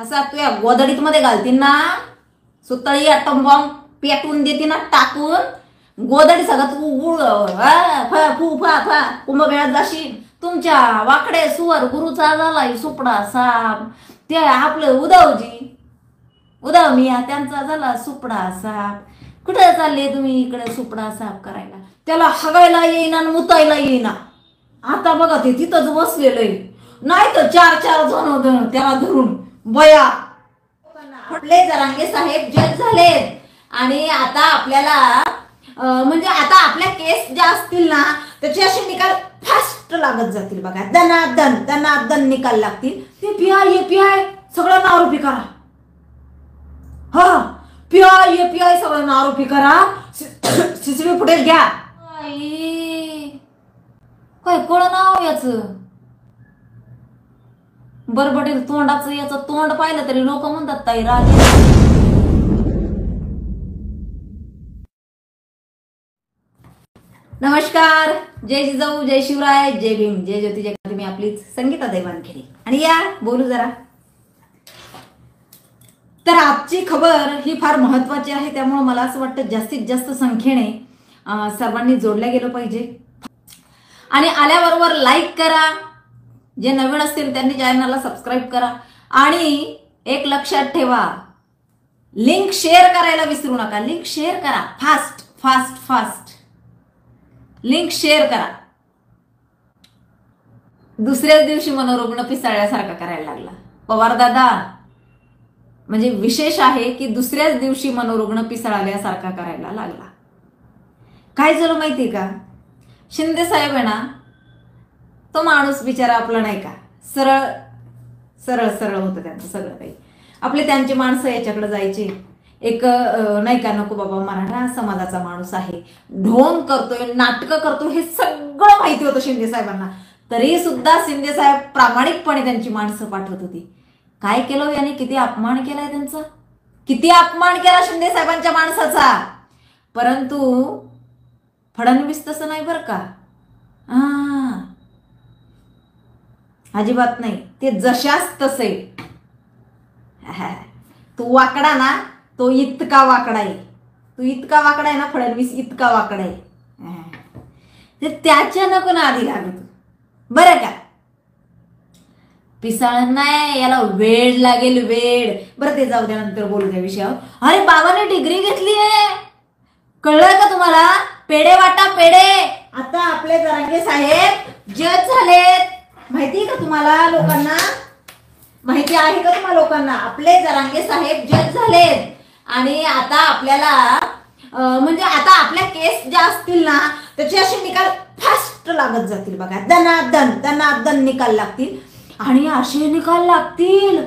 असा तुया गोदडीत मध्ये घालतील ना, सुतळी अटम बॉम्ब पेटवून देते ना टाकून, गोदडी सगळं तू फू फा फा कुंभमेळ्यात जाशील. तुमच्या वाकडे सुवर गुरुचा झालाय सुपडा साप. ते आपलं उद्धव मिया त्यांचा झाला सुपडा साप. कुठे चालले तुम्ही इकडे सुपडा साफ करायला? त्याला हगायला येईना आणि मुतायला येईना. आता बघा ते तिथंच बसलेलं आहे. नाही तर 4 जण होतं त्याला धरून बया. आपले जरांगे साहेब जज झालेत आणि आता आपल्याला म्हणजे आता आपल्या केस ज्या असतील ना त्याचे असे निकाल फास्ट लागत जातील बघा. दनादन निकाल लागतील. ते पीआय सगळं आरोपी करा. हा पीआय सगळं आरोपी करा. सीसीटीव्ही फुटेज घ्या. काय कोण नाव याच बरबटेल तोंडाचं, याचं तोंड पाहिलं तरी लोक म्हणतात ताई राजे. नमस्कार, जय जिजाऊ, जय शिवराय, जय भीम, जय ज्योती जय. तुम्ही आपलीच संगीता देवानखेडे आणि या बोलू जरा. तर आजची खबर ही फार महत्वाची आहे, त्यामुळे मला असं वाटतं जास्तीत जास्त संख्येने सर्वांनी जोडल्या गेलं पाहिजे. आणि आल्याबरोबर लाईक करा. जे नवीन असतील त्यांनी चॅनलला सबस्क्राईब करा. आणि एक लक्षात ठेवा, लिंक शेअर करायला विसरू नका. लिंक शेअर करा. फास्ट लिंक शेअर करा. दुसऱ्याच दिवशी मनोरुग्ण पिसाळ्यासारखा करायला लागला पवार दादा. म्हणजे विशेष आहे की दुसऱ्याच दिवशी मनोरुग्ण पिसाळल्यासारखा करायला लागला. काय झालं माहिती का? शिंदे साहेब आहे ना, तो माणूस बिचारा आपला नाही का सरळ होतं त्यांचं सगळं काही. आपले त्यांची माणसं याच्याकडे जायचे. एक नाही का, नको बाबा मराठा समाजाचा माणूस आहे, ढोंग करतोय, नाटकं करतोय, हे सगळं माहिती होतं शिंदे साहेबांना. तरी सुद्धा शिंदे साहेब प्रामाणिकपणे त्यांची माणसं पाठवत होती. काय केलं याने? किती अपमान केलाय त्यांचा, किती अपमान केला शिंदे साहेबांच्या माणसाचा. परंतु फडणवीस तसं नाही बरं का. अजिबात नाही. ते जशाच तसे. तू वाकडा ना, तो इतका वाकडा आहे. तू इतका वाकडा आहे ना, फडणवीस इतका वाकडा आहे. ते त्याच्या नको ना आधी लागत बरं का. पिसाळ नाही, याला वेळ लागेल वेळ. बरं ते जाऊ द्या, नंतर बोलू त्या विषयावर. अरे बाबाने डिग्री घेतली आहे, कळलं का तुम्हाला? पेढे वाटा पेढे. आता आपले जरांगे साहेब जज झालेत. माहिती का तुम्हाला लोकांना? माहिती आहे का तुम्हाला लोकांना? आपले जरांगे साहेब जज झालेत आणि आता आपल्याला म्हणजे आता आपल्या केस ज्या असतील ना त्याचे असे निकाल फास्ट लागत जातील बघा. दनादन निकाल लागतील. आणि असे निकाल लागतील.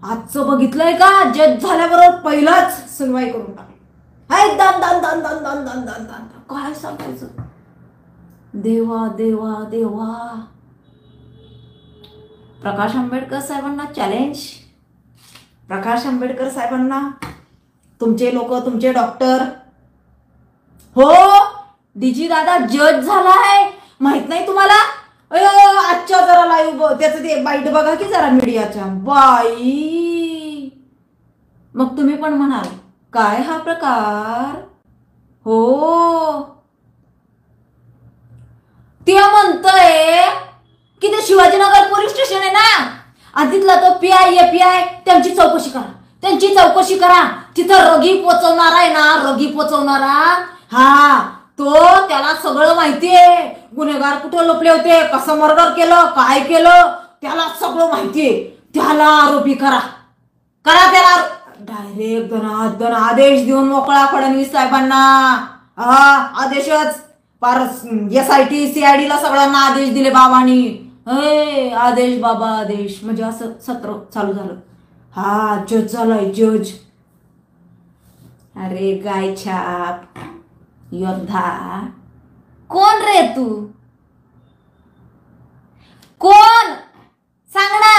आजचं बघितलंय का? जज झाल्याबरोबर पहिलाच सुनवाई करून टाकली. काय सांगायचं? देवा देवा देवा. प्रकाश आंबेडकर साहेबांना चॅलेंज. प्रकाश आंबेडकर साहेबांना, तुमचे लोक, तुमचे डॉक्टर, हो डीजी दादा जज झालाय, माहित नाही तुम्हाला? आजच्या जरा लाईव्ह त्याचं ते बाईट बघा की जरा मीडियाच्या. बाई, मग तुम्ही पण म्हणाल काय हा प्रकार? हो, ते म्हणतोय की ते शिवाजीनगर पोलीस स्टेशन आहे ना, आधीतला तो पीआय त्यांची चौकशी करा. तिथं रगी पोचवणारा आहे ना, रगी पोचवणारा, हा तो, त्याला सगळं माहितीये. गुन्हेगार कुठे लपले होते, कसं मर्डर केलं, काय केलं, त्याला सगळं माहितीये. त्याला आरोपी करा. त्याला डायरेक्ट दनादन आदेश देऊन मोकळा फडणवीस साहेबांना. आदेशच पार SIT CID ला सगळ्यांना आदेश दिले बाबांनी. आदेश बाबा आदेश. म्हणजे असं सत्र चालू झालं. हा जज झालाय जज. अरे गाय छाप योद्धा, कोण रे तू? कोण सांग ना.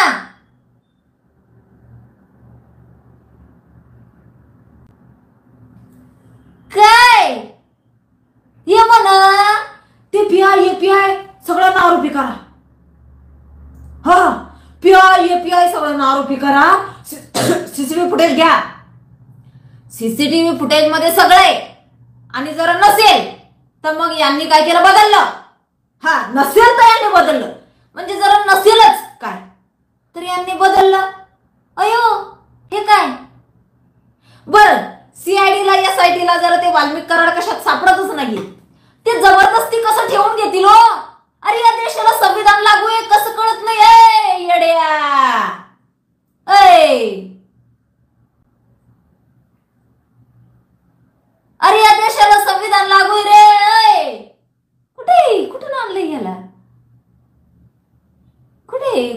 काय हे म्हणा ते पीआय सगळ्यांना आरोपी करा. हा पीआय पीआय एपीआय सगळं आरोपी करा, सीसीटीव्ही फुटेज घ्या, सीसीटीव्ही फुटेज मध्ये सगळे, आणि जर नसेल तर मग यांनी काय केलं, बदललं. हा, नसेल तर यांनी बदललं, म्हणजे जर नसेलच काय तर यांनी बदललं. अयो हे काय बरं, सीआयडीला एसआयटीला जर ते वाल्मिक कराड कशात सापडतच नाही, ते जबरदस्ती कसं ठेवून घेतील हो? अरे या देशाला संविधान लागू आहे कसं कळत नाही? ए येड्या, अरे या देशाला संविधान लागू आहे रे. कुठे कुठून आणलंय याला?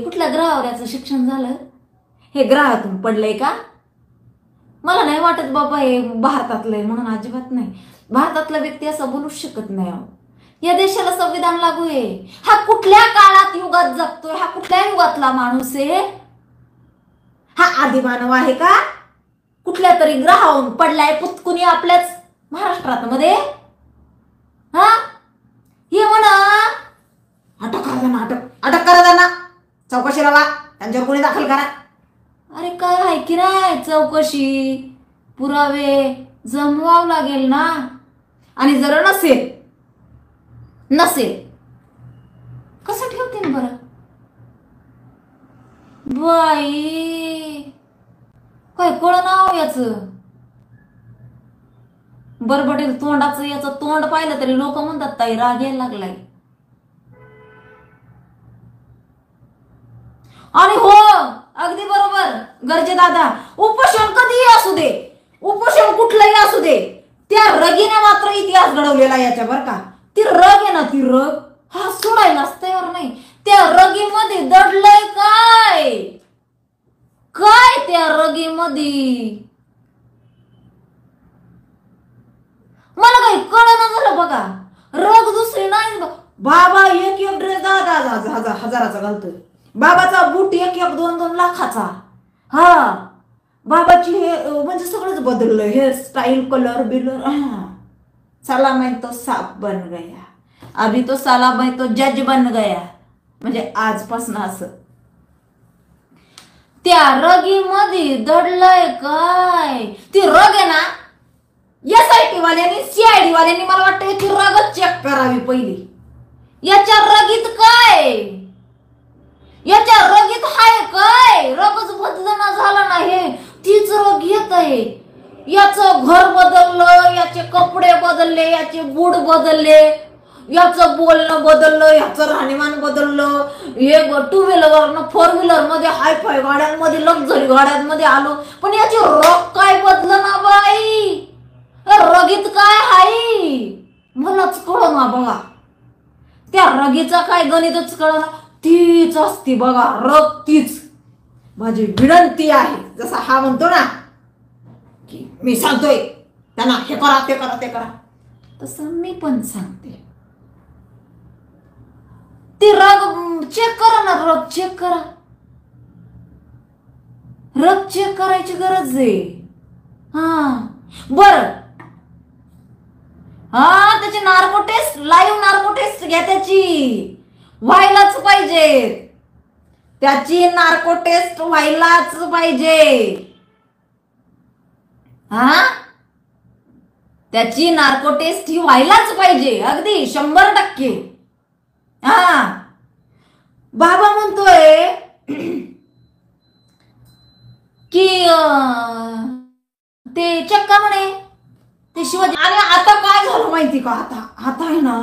कुठल्या ग्रहावर याचं शिक्षण झालं? हे ग्रहातून पडलंय का? मला नाही वाटत बाबा हे भारतातलंय म्हणून, अजिबात नाही. भारतातला व्यक्ती असं बोलूच शकत नाही. या देशाला संविधान लागू आहे. हा कुठल्या काळात युगात जगतोय? हा कुठल्या युगातला माणूस आहे? हा आदिमानव आहे का? कुठल्या तरी ग्रहावरून पडलाय पुतकुनी आपल्याच महाराष्ट्रात मध्ये? हा, हे म्हणा अटक करा त्यांना, अटक करा त्यांना, चौकशी लावा, त्यांच्यावर गुन्हे दाखल करा. अरे काय आहे की नाही चौकशी, पुरावे जमवावं लागेल ना. आणि जर नसेल कसं ठेवतील बरं? बाई काय कळ नाव याच बरबडेल तोंडाचं, याचं तोंड पाहिलं तरी लोक म्हणतात ताई राग यायला लागलाय. आणि हो अगदी बरोबर गरजे दादा, उपोषण कधीही असू दे, उपोषण कुठलंही असू दे, त्या रगीने मात्र इतिहास घडवलेला याच्या बर का. ती रग आहे ना, ती रग हा सोडायलाच तयार नाही. त्या रगीमध्ये दडलंय काय काय त्या रगीमध्ये मला काही कळना झालं बघा. रग दुसरी नाही. बाबा एक ड्रेस 10,000 घालतोय, बाबाचा बूट एक 2-2 लाखाचा. हा, बाबाची हे म्हणजे सगळंच बदललं, हेअरस्टाईल, कलर बिलर. साला मैं तो सांप बन गया, अभी तो साला मैं तो जज बन गया. म्हणजे आजपासून असं त्या रगीमध्ये दडलंय काय? ती रग आहे ना, एसआयटी वाल्यांनी सीआयडी वाल्यांनी मला वाटतं ती रगच चेक करावी पहिली. याच्या रगीत काय, याच्या रगीत हाय काय? रगच बदलना झाला नाही, तीच रग येत आहे. याचं घर बदललं, याचे कपडे बदलले, याचे बूट बदलले, याचं बोलणं बदललं, याचं राहणीमान बदललं. एक 2 व्हीलरवरनं 4 व्हीलर मध्ये, हायफाय गाड्यांमध्ये, लक्झरी गाड्यांमध्ये आलो, पण याची रग काय बदलना बाई? रगीत काय हाय मलाच कळना बघा. त्या रगीचा काय गणितच कळना. तीच असती बघा रग, तीच. माझी विनंती आहे, जसा हा म्हणतो ना की मी सांगतोय त्यांना हे करा ते करा ते करा, तसं मी पण सांगते. ती रग चेक करा ना, रग चेक करा. रग चेक करायची गरज आहे. हा बर, हा त्याची narco test, live narco test घ्या, त्याची व्हायलाच पाहिजे. त्याची नार्को टेस्ट व्हायलाच पाहिजे. हा, त्याची नार्को टेस्ट ही व्हायलाच पाहिजे, अगदी 100%. हा, बाबा म्हणतोय की ते चक्का म्हणे ते शिवाजी. आणि आता काय झालं माहिती का? आता आहे ना,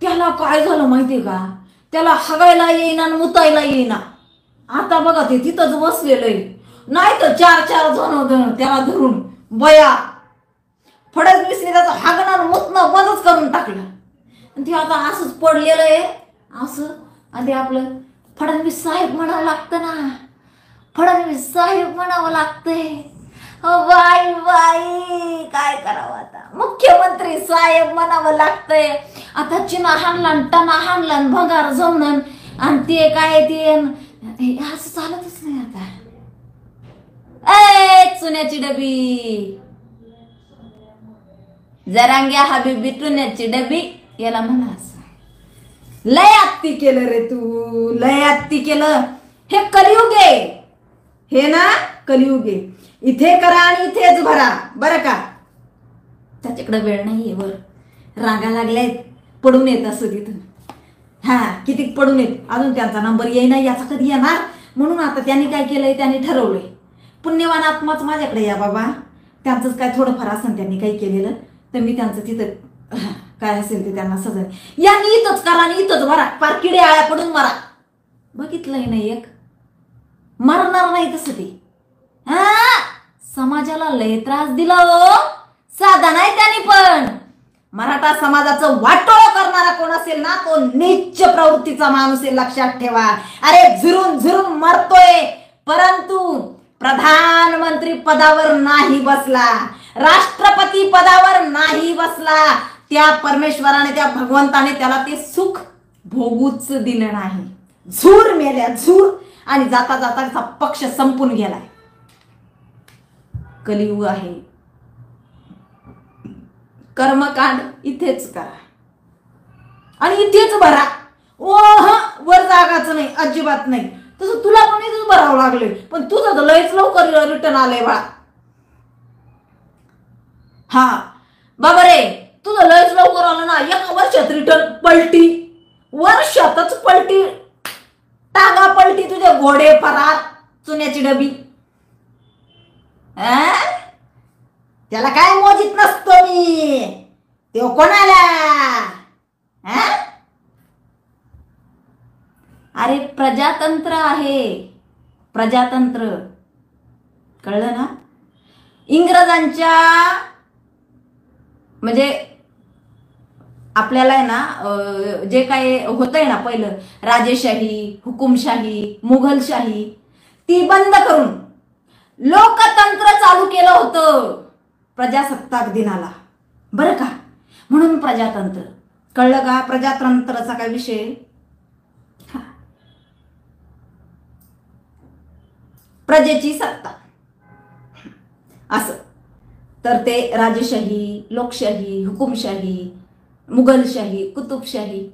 त्याला काय झालं माहितीये का? त्याला हगायला येईना, मुतायला येईना. आता बघा ते तिथंच बसलेलं आहे, नाही तर 4-4 जण त्याला धरून बया फडणवीसने त्याचं हागणं मुतणं बंदच करून टाकलं. ते आता असंच पडलेलं आहे असं. आणि आपलं फडणवीस साहेब म्हणावं लागतं ना, फडणवीस साहेब म्हणावं लागतंय. बाई बाई काय करावं आता, मुख्यमंत्री साहेब म्हणावं लागतंय. आता चिना हाणला, टना हाणला, भंगार जमणं, आणि ते काय ते असं चालतच नाही आता. चुन्याची डबी, जरांग्या हबीबी चुन्याची डबी, याला म्हणा असं. लय आत्ती केलं रे तू, लय आत्ती केलं. हे कलियुग आहे, हे ना कलियुग आहे. इथे करा आणि इथेच भरा बरं का. त्याच्याकडे वेळ नाहीये. वर रागा लागल्यात, पडून येत असं तिथं. हा किती पडून येत, अजून त्यांचा नंबर येईना, याचा कधी येणार. म्हणून आता त्यांनी काय केलंय, त्यांनी ठरवलंय पुण्यवान आत्माच माझ्याकडे या बाबा. त्यांचंच काय थोडंफार असं त्यांनी काही केलेलं तर मी त्यांचं तिथं काय असेल ते त्यांना सजन यांनी इथंच करा आणि इथंच मरा, पार किडे आळ्या पडून मरा. बघितलंय नाही एक, मरणार नाही तसं ते. हा समाजाला लय त्रास दिला हो, साधा नाही त्यांनी. पण मराठा समाजाचं वाटोळं करणारा कोण असेल ना, तो नीच प्रवृत्तीचा माणूस आहे, लक्षात ठेवा. अरे झुरून झुरून मरतोय, परंतु प्रधानमंत्री पदावर नाही बसला, राष्ट्रपती पदावर नाही बसला. त्या परमेश्वराने, त्या भगवंताने त्याला ते सुख भोगूच दिलं नाही. झूर मेल्या झूर, आणि जाता जाता पक्ष संपून गेलाय. कलियुग आहे. कर्मकांड इथेच करा आणि इथेच भरा. ओह वर जागाच नाही, अजिबात नाही. तसं तुला पण इथेच भरावं लागले, पण तुझं तर लयच लवकर रिटर्न आलंय बा. हा बाबा रे, तुझं लयच लवकर आलं ना. एका वर्षात रिटर्न पलटी, वर्षातच पलटी, टागा पलटी, तुझे घोडे फरार, चुन्याची डबी. त्याला काय मोजित नसतो मी, तो कोणाला. अरे प्रजातंत्र आहे, प्रजातंत्र, कळलं ना. इंग्रजांच्या म्हणजे आपल्याला आहे ना, जे काही होतंय ना पहिलं, राजेशाही, हुकुमशाही, मुघलशाही, ती बंद करून लोकतंत्र चालू केलं होतं प्रजासत्ताक दिनाला बरं का. म्हणून प्रजातंत्र, कळलं का. प्रजातंत्राचा काय विषय, प्रजेची सत्ता असं. तर ते राजेशाही, लोकशाही, हुकुमशाही, मुघलशाही, कुतुबशाही.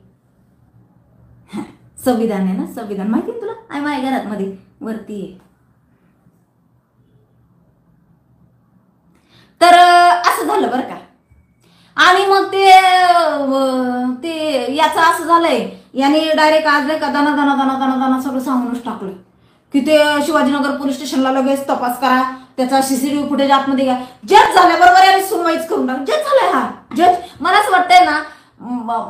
संविधान आहे ना, संविधान माहिती आहे तुला, आहे माझ्या घरात मध्ये वरती आहे. तर असं झालं बरं का. आणि मग ते याचं असं झालंय, याने डायरेक्ट आज नाही का दाना दाना दाना दाना दाना सगळं सांगूनच टाकलं की ते शिवाजीनगर पोलीस स्टेशनला लगेच तपास करा, त्याचा सीसीटीव्ही फुटेज आतमध्ये घ्या. जज झाल्याबरोबर याने सुनवाईच करून टाक. जज झालाय हा जज. मला असं वाटतंय ना,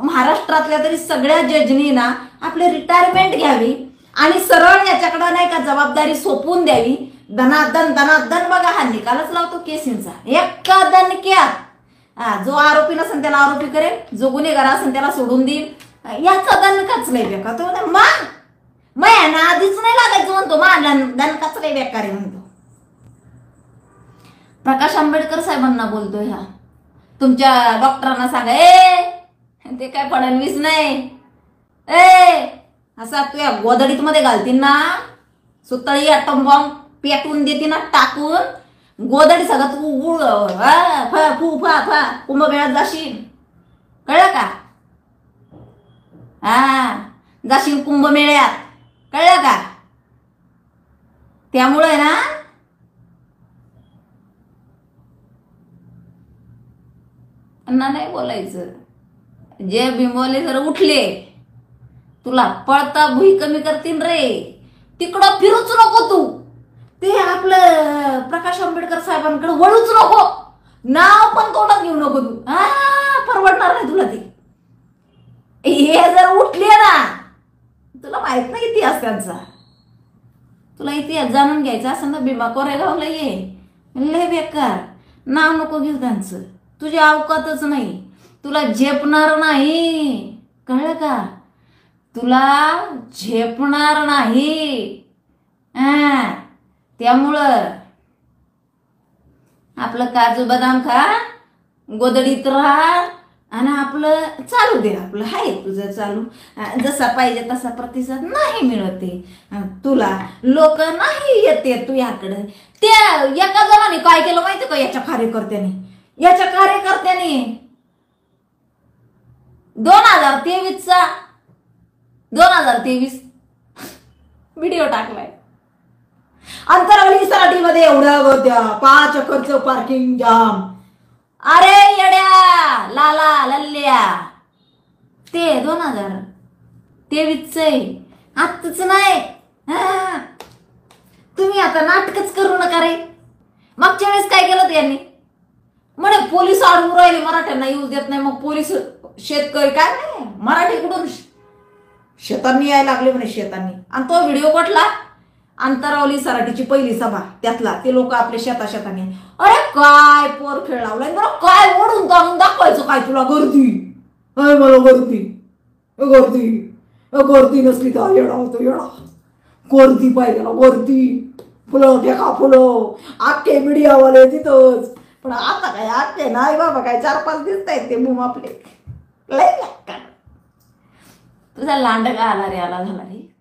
महाराष्ट्रातल्या तरी सगळ्या जजनी ना आपली रिटायरमेंट घ्यावी आणि सरळ याच्याकडे नाही का जबाबदारी सोपवून द्यावी. दनादन दनादन बघा, हा निकालच लावतो केसींचा एका दणक्यात. जो आरोपी नसेल त्याला आरोपी करेल, जो गुन्हेगार असेल त्याला सोडून देईल. याचा दणकाच लय बेकार. तो मग ना आधीच नाही लागायचं म्हणतो, मा दणकाच लय बेकार आहे म्हणतो. प्रकाश आंबेडकर साहेबांना बोलतोय हा. तुमच्या डॉक्टरांना सांगा, ते काय फडणवीस नाही, असा तुझ्या गोदडीत मध्ये घालतील ना, सुतळी अटम बॉम्ब पेटवून देते ना टाकून, गोदडी सगळं तू फू फा फा कुंभमेळ्यात जाशील, कळलं का. जाशील कुंभमेळ्यात, कळलं का. त्यामुळे ना नाही बोलायचं. जे बिंबवले जर उठले तुला पळता भुई कमी करतील रे. तिकडं फिरूच नको तू. ते आपलं प्रकाश आंबेडकर साहेबांकडे वळूच नको. नाव पण तोंडात घेऊ नको तू. परवडणार नाही तुला ते. हे जर उठले ना, तुला माहित नाही इतिहास त्यांचा. तुला इतिहास जाणून घ्यायचा असं ना, भीमा कोरेगावला ये. लय बेकार. नाव नको घेऊ त्यांचं. तुझी अवकातच नाही. तुला झेपणार नाही, कळलं का. तुला झेपणार नाही. त्यामुळं आपलं काजू बदाम खा, गोदडीत राहा आणि आपलं चालू दे. आपलं आहे तुझं चालू. जसा पाहिजे तसा प्रतिसाद नाही मिळते तुला. लोक नाही येते तू याकडे. त्या एका जणाने काय केलं माहिती का, याच्या कार्यकर्त्याने 2023 चा 2023 व्हिडिओ टाकलाय. अंतरावली सराटीमध्ये एवढ्या गर्द्या, 5 एकरचं पार्किंग जाम. अरे येड्या लाला लल्ल्या, ते 2023 आहे, आत्ताच नाही. तुम्ही आता नाटकच करू नका रे. मागच्या वेळेस काय केलं यांनी, म्हणे पोलीस अडवून राहिले, मराठ्यांना येऊ देत नाही. मग पोलीस शेतकरी काय नाही, मराठी कुठून शेतांनी यायला लागले म्हणे, शेतांनी. आणि तो व्हिडिओ कुठला, अंतरावली सराटीची पहिली सभा, त्यातला. ते लोक आपले शेतांनी. अरे काय पोर खेळ लावलाय बरं, काय ओढून जाऊन दाखवायचं काय तुला, गर्दी काय, मला गर्दी गर्दी गर्दी नसली तर येडा होतो, येडा. गर्दी पाहिजे ना, गर्दी, फुलं टेका फुलं, आख्खे मीडियावाले तिथंच. पण आता काय आख्खे नाही बाबा, काय 4-5 दिसत आहेत ते मूम आपले. लय तुझा लांड का आला रे, आला झाला रे.